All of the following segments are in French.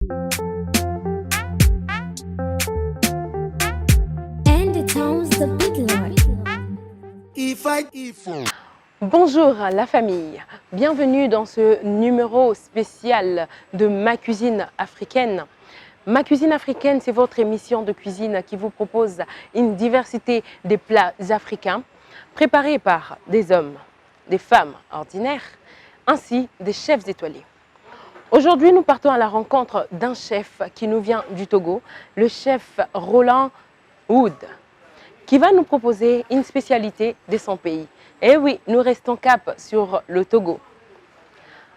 And it sounds the big Lord. Bonjour la famille, bienvenue dans ce numéro spécial de Ma Cuisine Africaine. Ma Cuisine Africaine, c'est votre émission de cuisine qui vous propose une diversité des plats africains préparés par des hommes, des femmes ordinaires, ainsi des chefs étoilés. Aujourd'hui, nous partons à la rencontre d'un chef qui nous vient du Togo, le chef Roland Wood, qui va nous proposer une spécialité de son pays. Et oui, nous restons cap sur le Togo.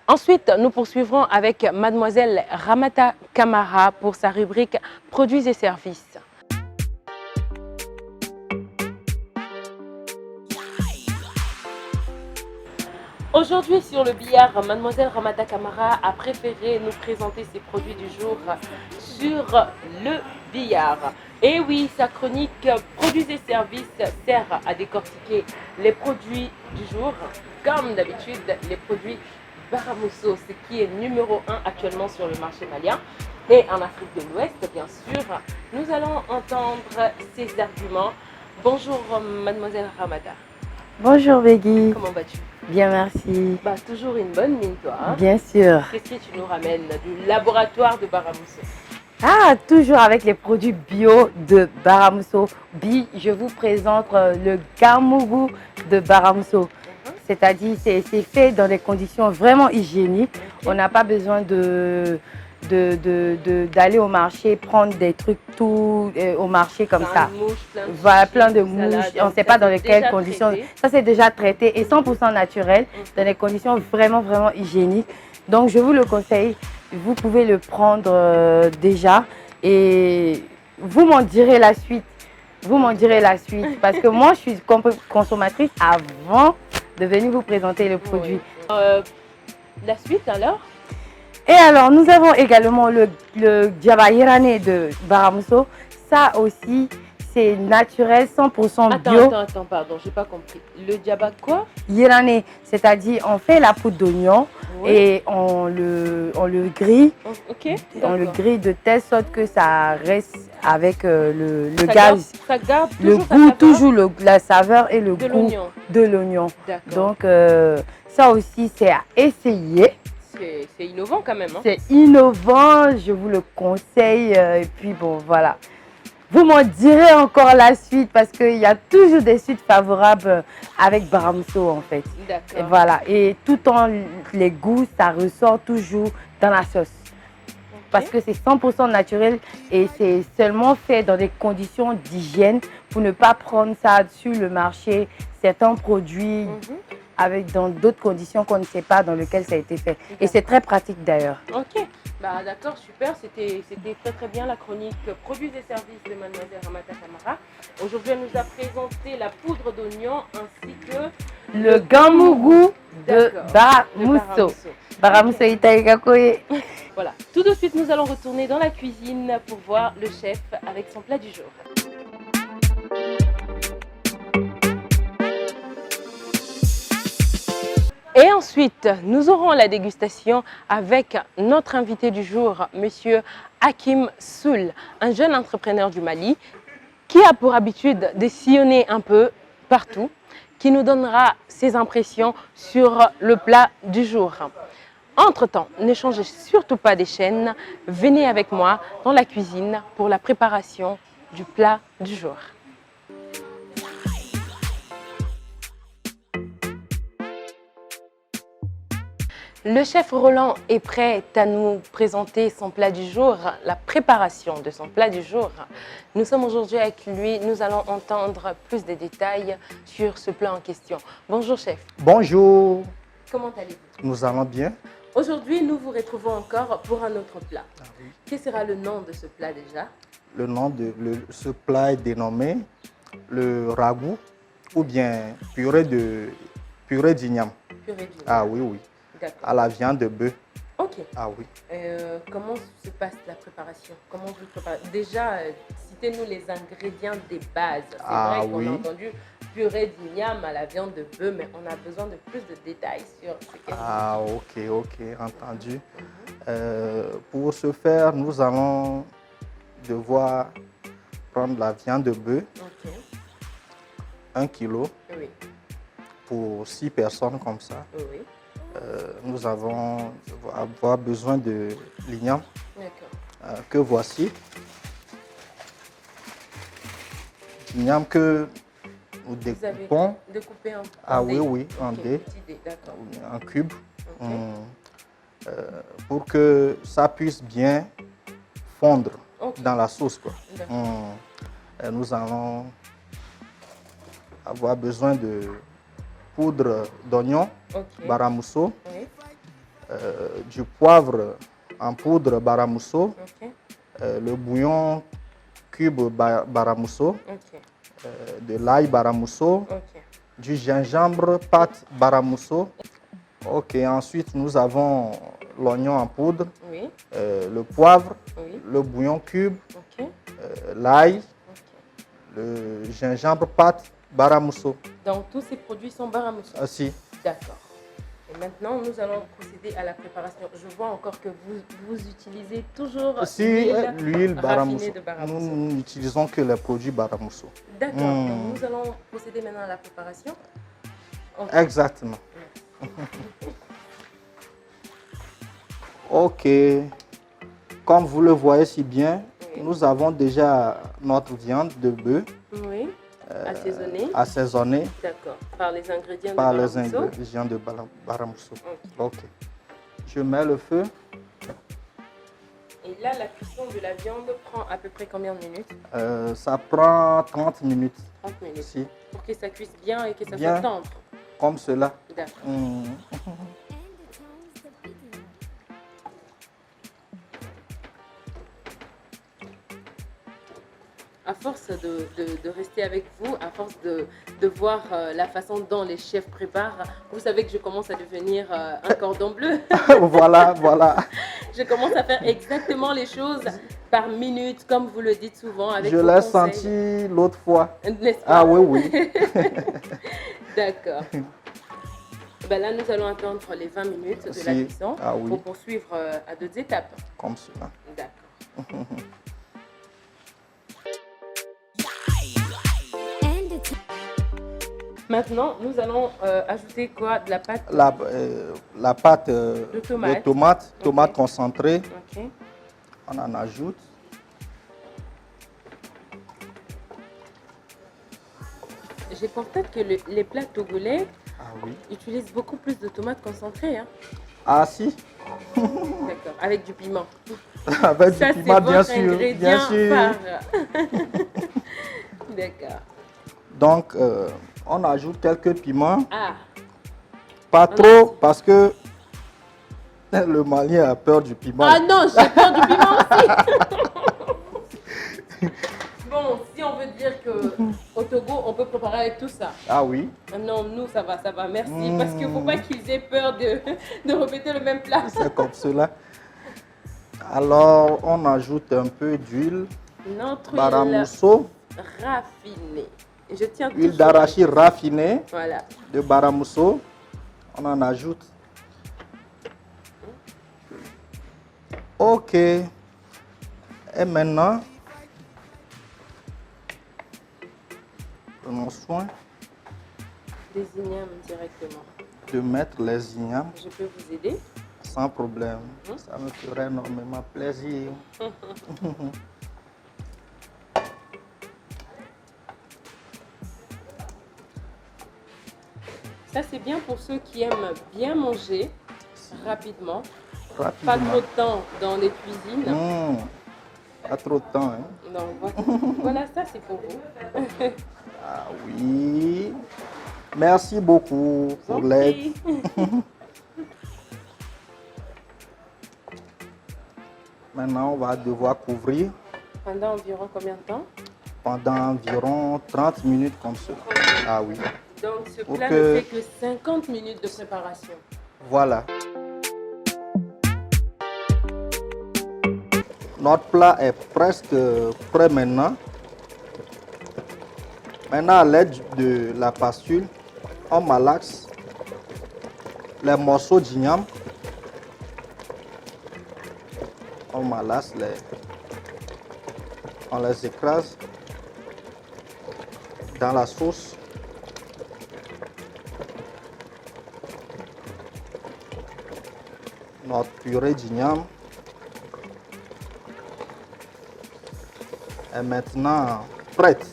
Ensuite, nous poursuivrons avec mademoiselle Ramata Camara pour sa rubrique Produits et services. Aujourd'hui, sur le billard, mademoiselle Ramata Camara a préféré nous présenter ses produits du jour sur le billard. Et oui, sa chronique Produits et services sert à décortiquer les produits du jour. Comme d'habitude, les produits Baramousso, ce qui est numéro 1 actuellement sur le marché malien. Et en Afrique de l'Ouest, bien sûr, nous allons entendre ses arguments. Bonjour mademoiselle Ramata. Bonjour Beggy. Comment vas-tu? Bien, merci. Bah, toujours une bonne mine, toi. Hein? Bien sûr. Qu'est-ce que tu nous ramènes du laboratoire de Baramousso? Ah, toujours avec les produits bio de Baramousso. Je vous présente le gamougou de Baramousso. C'est-à-dire, c'est fait dans des conditions vraiment hygiéniques. Okay. On n'a pas besoin d'aller au marché, prendre des trucs tout au marché comme ça. Voilà, plein de mouches. On ne sait pas dans lesquelles conditions. Traité. Ça, c'est déjà traité et 100% naturel, dans des conditions vraiment, vraiment hygiéniques. Donc, je vous le conseille. Vous pouvez le prendre déjà et vous m'en direz la suite. Vous m'en direz la suite parce que moi, je suis consommatrice avant de venir vous présenter le produit. Oui. La suite alors? Et alors, nous avons également le djaba yirané de Baramousso. Ça aussi, c'est naturel, 100% bio. Attends, pardon, j'ai pas compris. Le djaba quoi? Yirané, c'est-à-dire on fait la poudre d'oignon et on le grille. Okay, on le grille de telle sorte que ça reste avec le gaz. Ça garde le goût, toujours la saveur et le goût de l'oignon. Donc, ça aussi, c'est à essayer. C'est innovant quand même. Hein? C'est innovant, je vous le conseille. Et puis bon, voilà. Vous m'en direz encore la suite parce qu'il y a toujours des suites favorables avec Baramousso en fait. Et voilà. Et tout en les goûts, ça ressort toujours dans la sauce. Okay. Parce que c'est 100% naturel et c'est seulement fait dans des conditions d'hygiène pour ne pas prendre ça sur le marché, certains produits. Avec dans d'autres conditions qu'on ne sait pas dans lesquelles ça a été fait. Et c'est très pratique d'ailleurs. Ok, bah, d'accord, super. C'était très bien la chronique Produits et services de mademoiselle Ramata Camara. Aujourd'hui, elle nous a présenté la poudre d'oignon ainsi que le gamougou de Baramousso. Baramousso Itaïgakoye. Voilà, tout de suite, nous allons retourner dans la cuisine pour voir le chef avec son plat du jour. Et ensuite, nous aurons la dégustation avec notre invité du jour, Monsieur Hakim Soul, un jeune entrepreneur du Mali qui a pour habitude de sillonner un peu partout, qui nous donnera ses impressions sur le plat du jour. Entre-temps, ne changez surtout pas des chaînes, venez avec moi dans la cuisine pour la préparation du plat du jour. Le chef Roland est prêt à nous présenter son plat du jour, la préparation de son plat du jour. Nous sommes aujourd'hui avec lui, nous allons entendre plus de détails sur ce plat en question. Bonjour chef. Bonjour. Comment allez-vous? Nous allons bien. Aujourd'hui, nous vous retrouvons encore pour un autre plat. Ah, oui. Quel sera le nom de ce plat déjà? Le nom de ce plat est dénommé le ragoût ou bien purée d'igname. Purée d'igname. Ah oui, oui. À la viande de bœuf. Ok. Ah oui. Comment se passe la préparation? Comment vous préparez? Déjà, citez-nous les ingrédients des bases. C'est Ah vrai qu'on oui. a entendu purée d'igname à la viande de bœuf, mais on a besoin de plus de détails sur ce qu'est. Ah, ok, entendu. Pour ce faire, nous allons devoir prendre la viande de bœuf, Ok. 1 kilo, Oui. pour 6 personnes comme ça. Oui. Nous allons avoir besoin de l'igname D'accord. que voici. L'igname que nous Vous avez découpons découpé en Ah dés. oui, en Ok, dés, petit dé, d'accord. en cubes, Ok. pour que ça puisse bien fondre Ok. dans la sauce, quoi. D'accord. Nous allons avoir besoin de poudre d'oignon, Ok. baramousso, Oui. du poivre en poudre baramousso, Ok. le bouillon cube baramousso, Ok. de l'ail baramousso, Ok. du gingembre pâte baramousso. Ok, ensuite nous avons l'oignon en poudre, Oui. le poivre, Oui. le bouillon cube, Ok. l'ail, Ok. le gingembre pâte baramousso. Donc tous ces produits sont baramousso. Aussi. D'accord. Et maintenant, nous allons procéder à la préparation. Je vois encore que vous utilisez toujours Si raffinée l'huile baramousso, de baramousso. nous n'utilisons que les produits baramousso. D'accord. Donc nous allons procéder maintenant à la préparation. Ok. Exactement. Ok. Comme vous le voyez si bien, Oui. nous avons déjà notre viande de bœuf Oui. Assaisonné. assaisonnée D'accord. Par les ingrédients par de les baramousso. ingrédients de baramousso. Ok. Ok. Je mets le feu. Et là, la cuisson de la viande prend à peu près combien de minutes? Ça prend 30 minutes. 30 minutes. Ici. Pour que ça cuise bien et que ça Bien. soit tendre. Comme cela. D'accord. And it sounds the big one. À force de rester avec vous, à force de voir la façon dont les chefs préparent, vous savez que je commence à devenir un cordon bleu. Voilà, voilà. Je commence à faire exactement les choses par minute, comme vous le dites souvent. Avec Je vos l'ai conseils. senti l'autre fois. N'est-ce pas? Ah oui, oui. D'accord. Ben là, nous allons attendre les 20 minutes de la Si. cuisson Ah oui. pour poursuivre à 2 étapes. Comme cela. D'accord. And it Maintenant, nous allons ajouter quoi? De la pâte. La pâte De tomate. de tomate, Ok. tomate concentrée, Ok. on en ajoute. J'ai constaté que les plats togolais Ah oui. utilisent beaucoup plus de tomates concentrées. Hein. Ah si, D'accord. Avec du piment. avec Ça, du c'est piment, votre bien sûr. ingrédient Bien sûr. phare. D'accord. Donc, on ajoute quelques piments. Ah, Pas On trop, parce que le Malien a peur du piment. ah non, j'ai peur du piment aussi. Bon, si on veut dire qu'au Togo, on peut préparer avec tout ça. Ah oui. Non, nous, ça va, merci. Parce qu'il ne faut pas qu'ils aient peur de répéter le même plat. C'est comme cela. Alors, on ajoute un peu d'huile Notre huile baramousso, raffinée. Je tiens huile toujours- d'arachide raffinée Voilà. de baramousso. On en ajoute. Ok. Et maintenant, prenons soin Des ignames directement. de mettre les ignames Je peux vous aider? sans problème. Ça me ferait énormément plaisir. Ça, c'est bien pour ceux qui aiment bien manger rapidement. Pas Rapidement. trop de temps dans les cuisines. Pas trop de temps. Hein? Donc, voilà, ça, c'est pour vous. Ah oui. Merci beaucoup pour Vous en l'aide. prie. Maintenant, on va devoir couvrir Pendant environ combien de temps? pendant environ 30 minutes comme ça. Ah oui. Donc, ce Pour plat que- ne fait que 50 minutes de préparation. Voilà. Notre plat est presque prêt maintenant. Maintenant, à l'aide de la pastule, on malaxe les morceaux d'igname. On malaxe on les écrase dans la sauce. Notre purée d'igname est maintenant prête.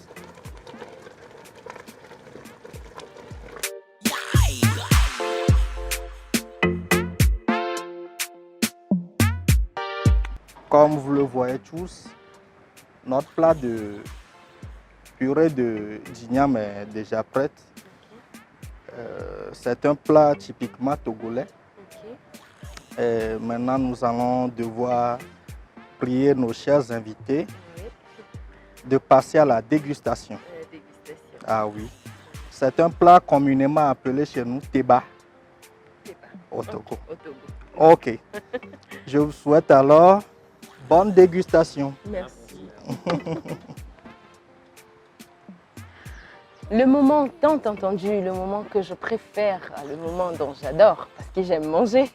Comme vous le voyez tous, notre plat de purée d'igname est déjà prête. C'est un plat typiquement togolais. Et maintenant, nous allons devoir prier nos chers invités de passer à la dégustation. Ah oui. C'est un plat communément appelé chez nous Teba au Togo. Ok. Je vous souhaite alors bonne dégustation. Merci. Le moment tant entendu, le moment que je préfère, le moment dont j'adore, parce que j'aime manger.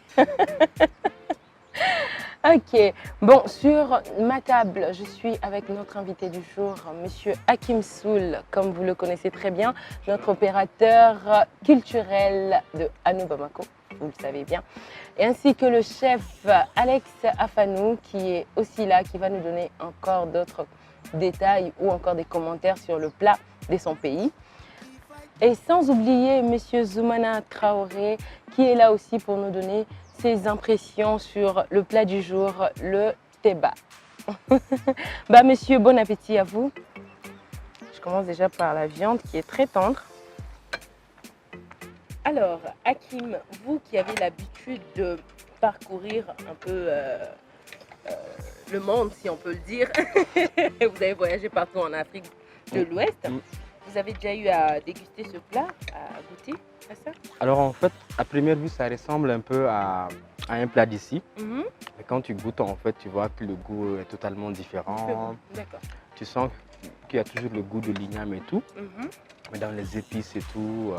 Ok, bon, sur ma table, je suis avec notre invité du jour, Monsieur Hakim Soul, comme vous le connaissez très bien, notre opérateur culturel de Hanou Bamako, vous le savez bien, et ainsi que le chef Alex Afanou, qui est aussi là, qui va nous donner encore d'autres détails ou encore des commentaires sur le plat de son pays. Et sans oublier Monsieur Zoumana Traoré, qui est là aussi pour nous donner ses impressions sur le plat du jour, le Teba. Bah, monsieur, bon appétit à vous. Je commence déjà par la viande qui est très tendre. Alors, Hakim, vous qui avez l'habitude de parcourir un peu le monde, si on peut le dire, vous avez voyagé partout en Afrique de l'Ouest. Vous avez déjà eu à déguster ce plat, à goûter à ça? Alors en fait, à première vue, ça ressemble un peu à un plat d'ici. Mais quand tu goûtes, en fait, tu vois que le goût est totalement différent. D'accord. Tu sens qu'il y a toujours le goût de l'igname et tout. Mais dans les épices et tout,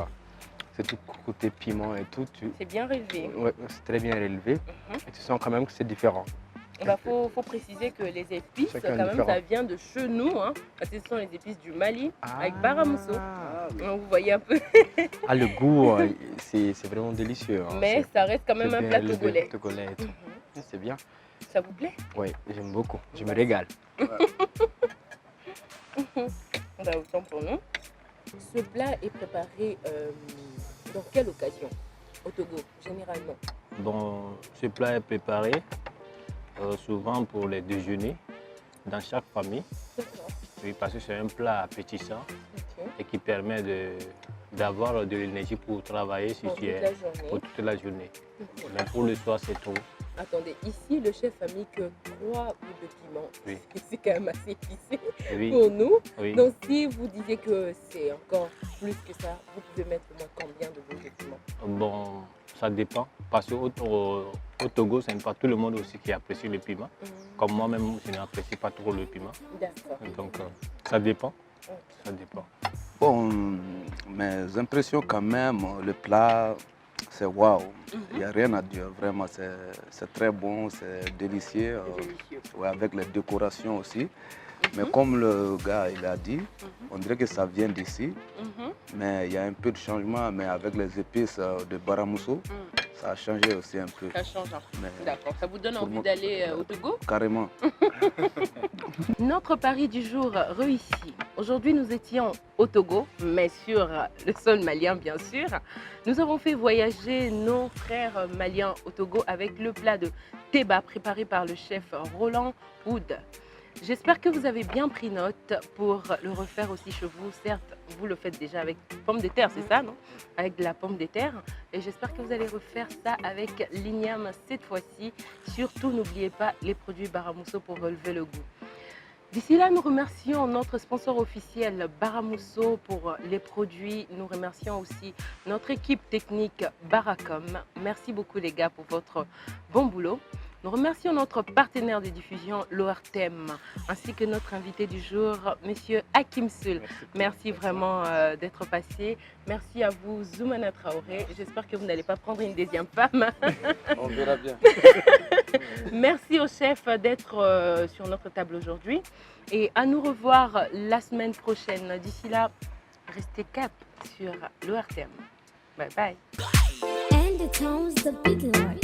c'est tout côté piment et tout. C'est bien relevé. Ouais, c'est très bien relevé. Et tu sens quand même que c'est différent. Il faut préciser que les épices, quand même, ça vient de chez nous, hein, parce que ce sont les épices du Mali, avec Baramousso. Donc, vous voyez un peu. Ah, le goût, c'est vraiment délicieux. Hein. Mais ça reste quand même un plat togolais. Togolais et tout. C'est bien. Ça vous plaît? Oui, j'aime beaucoup. Je me régale. On a autant pour nous. Ce plat est préparé dans quelle occasion au Togo, généralement? Bon, ce plat est préparé souvent pour les déjeuners dans chaque famille. Oui, parce que c'est un plat appétissant et qui permet d'avoir de l'énergie pour travailler si tu es pour toute la journée. Mais pour le soir, c'est trop. Attendez, ici, le chef a mis que 3 bouts de piment. Oui. C'est quand même assez épicé Oui. pour nous. Oui. Donc, si vous disiez que c'est encore plus que ça, vous pouvez mettre au moins combien de bouts de piment? Bon, ça dépend. Parce qu'au Togo, ce n'est pas tout le monde aussi qui apprécie le piment. Comme moi-même, je n'apprécie pas trop le piment. D'accord. Donc, ça dépend. Ça dépend. Bon, mes impressions quand même, le plat, c'est waouh. Il n'y a rien à dire, vraiment, c'est très bon, c'est délicieux. Ouais, avec les décorations aussi. Mais comme le gars il a dit, on dirait que ça vient d'ici. Mais il y a un peu de changement, mais avec les épices de Baramousso, ça a changé aussi un peu. Ça change un peu. D'accord. Ça vous donne pour envie moi- d'aller au Togo? Carrément. Notre pari du jour réussi. Aujourd'hui, nous étions au Togo, mais sur le sol malien, bien sûr. Nous avons fait voyager nos frères maliens au Togo avec le plat de Teba préparé par le chef Roland Wood. J'espère que vous avez bien pris note pour le refaire aussi chez vous. Certes, vous le faites déjà avec pomme de terre, c'est ça, non? Avec de la pomme de terre. Et j'espère que vous allez refaire ça avec l'igname cette fois-ci. Surtout, n'oubliez pas les produits Baramousso pour relever le goût. D'ici là, nous remercions notre sponsor officiel Baramousso pour les produits. Nous remercions aussi notre équipe technique Baracom. Merci beaucoup les gars pour votre bon boulot. Nous remercions notre partenaire de diffusion, l'ORTM, ainsi que notre invité du jour, Monsieur Hakim Seul. Merci vraiment d'être passé. Merci à vous, Zoumana Traoré. J'espère que vous n'allez pas prendre une deuxième femme. On verra bien. Merci au chef d'être sur notre table aujourd'hui. Et à nous revoir la semaine prochaine. D'ici là, restez cap sur l'ORTM. Bye bye. And the tones the big Lord.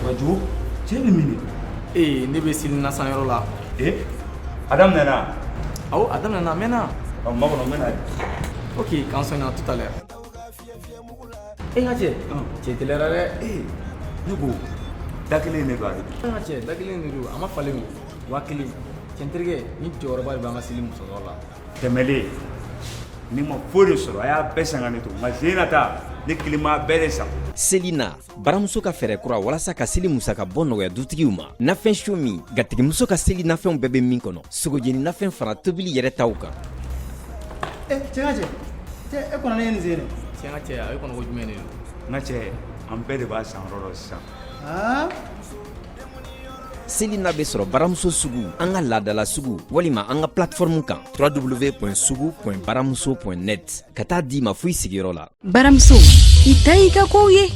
Waju, cɛ bɛ min? Ne bɛ seli na san yɔrɔ la. A daminɛna? Awɔ, a daminɛna, a mɛnna. Makɔnɔ n bɛna. Ok, k'an sɔnna tout à l'heure. N ka cɛ, cɛ teliyara dɛ. Ne ko da kelen de don a bɛ. N ka cɛ, da kelen de don, a ma falen o. 1000. Cɛ n terikɛ, ni jɔyɔrɔba de b'an ka seli musɔrɔ la. Tɛmɛlen, ni ma foyi de sɔrɔ, a y'a bɛɛ san ka ne to. Nka sen na ta, ne kelen b'a bɛɛ de san. Selina, baramuso ka fɛɛrɛ kura walasa ka seli musaka bɔ nɔgɔya dutigiw ma. Nafɛn su min, gatigimuso ka seli nafɛnw bɛɛ bɛ min kɔnɔ. Sogojeni nafɛn fara tobili yɛrɛ taw kan. Cɛ ka cɛ, e kɔnɔ ne ye nin sen dɛ. Cɛ ka cɛ, a ye kɔnɔ ko jumɛn de don? N ka cɛ, an bɛɛ de b'a san yɔrɔ dɔ sisan. Selina bɛ sɔrɔ baramuso sugu, an ka laadala sugu, walima an ka plateforme kan www.sugu.baramuso.net ka taa d'i ma fo i sigiyɔrɔ la. Baramuso, i ta y'i ka kow ye.